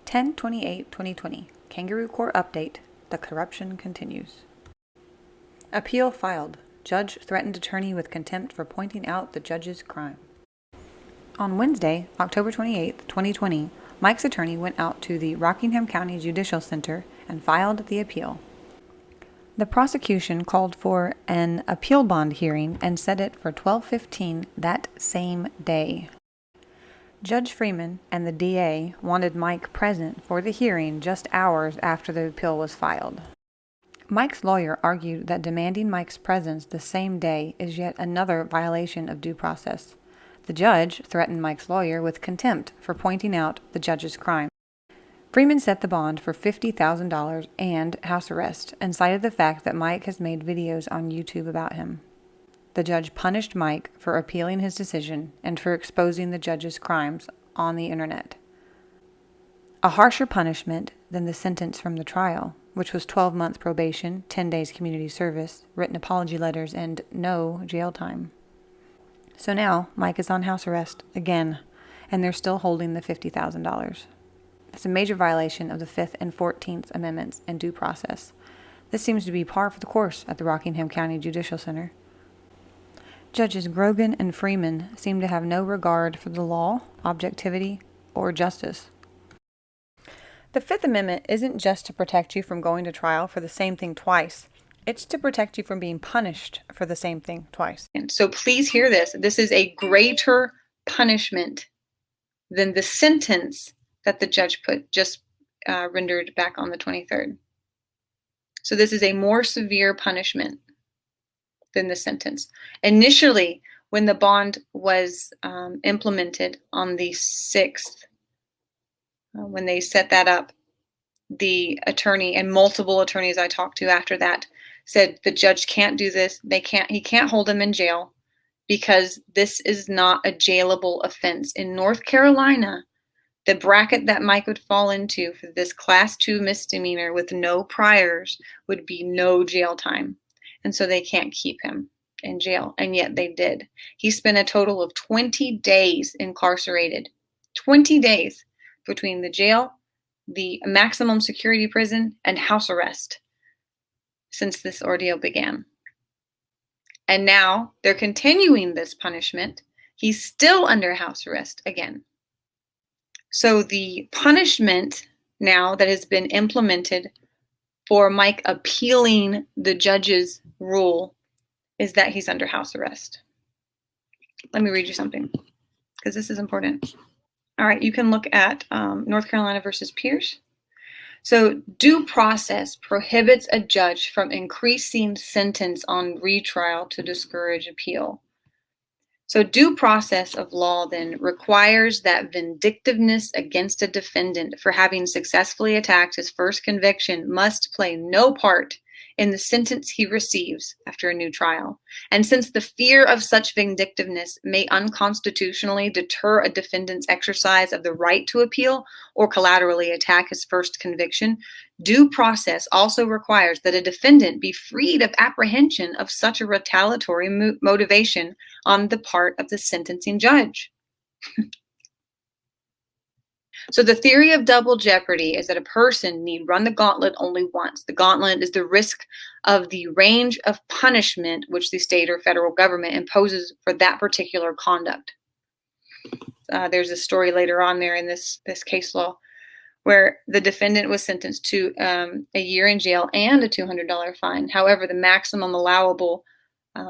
10/28/2020, Kangaroo Court Update. The corruption continues. Appeal filed. Judge threatened attorney with contempt for pointing out the judge's crime. On Wednesday, October 28, 2020, Mike's attorney went out to the Rockingham County Judicial Center and filed the appeal. The prosecution called for an appeal bond hearing and set it for 12:15 that same day. Judge Freeman and the DA wanted Mike present for the hearing just hours after the appeal was filed. Mike's lawyer argued that demanding Mike's presence the same day is yet another violation of due process. The judge threatened Mike's lawyer with contempt for pointing out the judge's crime. Freeman set the bond for $50,000 and house arrest and cited the fact that Mike has made videos on YouTube about him. The judge punished Mike for appealing his decision and for exposing the judge's crimes on the internet. A harsher punishment than the sentence from the trial, which was 12 months probation, 10 days community service, written apology letters, and no jail time. So now Mike is on house arrest again, and they're still holding the $50,000. It's a major violation of the 5th and 14th Amendments and due process. This seems to be par for the course at the Rockingham County Judicial Center. Judges Grogan and Freeman seem to have no regard for the law, objectivity, or justice. The Fifth Amendment isn't just to protect you from going to trial for the same thing twice. It's to protect you from being punished for the same thing twice. And so please hear this. This is a greater punishment than the sentence that the judge rendered back on the 23rd. So this is a more severe punishment than the sentence. Initially, when the bond was implemented on the 6th, when they set that up, the attorney and multiple attorneys I talked to after that said the judge can't do this. He can't hold him in jail because this is not a jailable offense. In North Carolina, the bracket that Mike would fall into for this class 2 misdemeanor with no priors would be no jail time. And so they can't keep him in jail. And yet they did. He spent a total of 20 days incarcerated. 20 days between the jail, the maximum security prison, and house arrest since this ordeal began. And now they're continuing this punishment. He's still under house arrest again. So the punishment now that has been implemented for Mike appealing the judge's rule is that he's under house arrest. Let me read you something because this is important. All right, you can look at North Carolina versus Pierce. So due process prohibits a judge from increasing sentence on retrial to discourage appeal. So due process of law then requires that vindictiveness against a defendant for having successfully attacked his first conviction must play no part in the sentence he receives after a new trial. And since the fear of such vindictiveness may unconstitutionally deter a defendant's exercise of the right to appeal or collaterally attack his first conviction, due process also requires that a defendant be freed of apprehension of such a retaliatory motivation on the part of the sentencing judge. So the theory of double jeopardy is that a person need run the gauntlet only once. The gauntlet is the risk of the range of punishment which the state or federal government imposes for that particular conduct. There's a story later on there in this case law where the defendant was sentenced to a year in jail and a $200 fine. However, the maximum allowable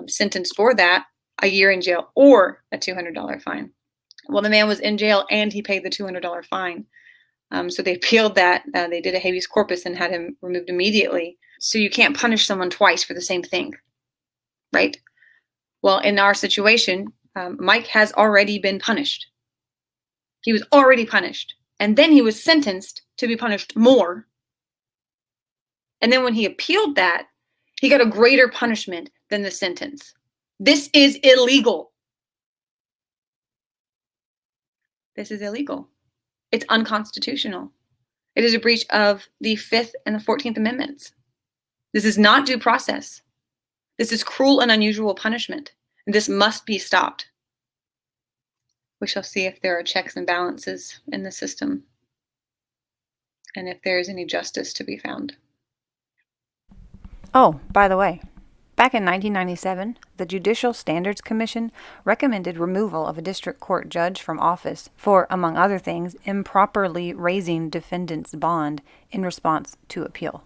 sentence for that, a year in jail or a $200 fine. Well, the man was in jail and he paid the $200 fine. So they appealed that. They did a habeas corpus and had him removed immediately. So you can't punish someone twice for the same thing, right? Well, in our situation, Mike has already been punished. He was already punished. And then he was sentenced to be punished more. And then when he appealed that, he got a greater punishment than the sentence. This is illegal. This is illegal. It's unconstitutional. It is a breach of the 5th and the 14th Amendments. This is not due process. This is cruel and unusual punishment. And this must be stopped. We shall see if there are checks and balances in the system. and if there is any justice to be found. Oh, by the way, back in 1997, the Judicial Standards Commission recommended removal of a district court judge from office for, among other things, improperly raising defendant's bond in response to appeal.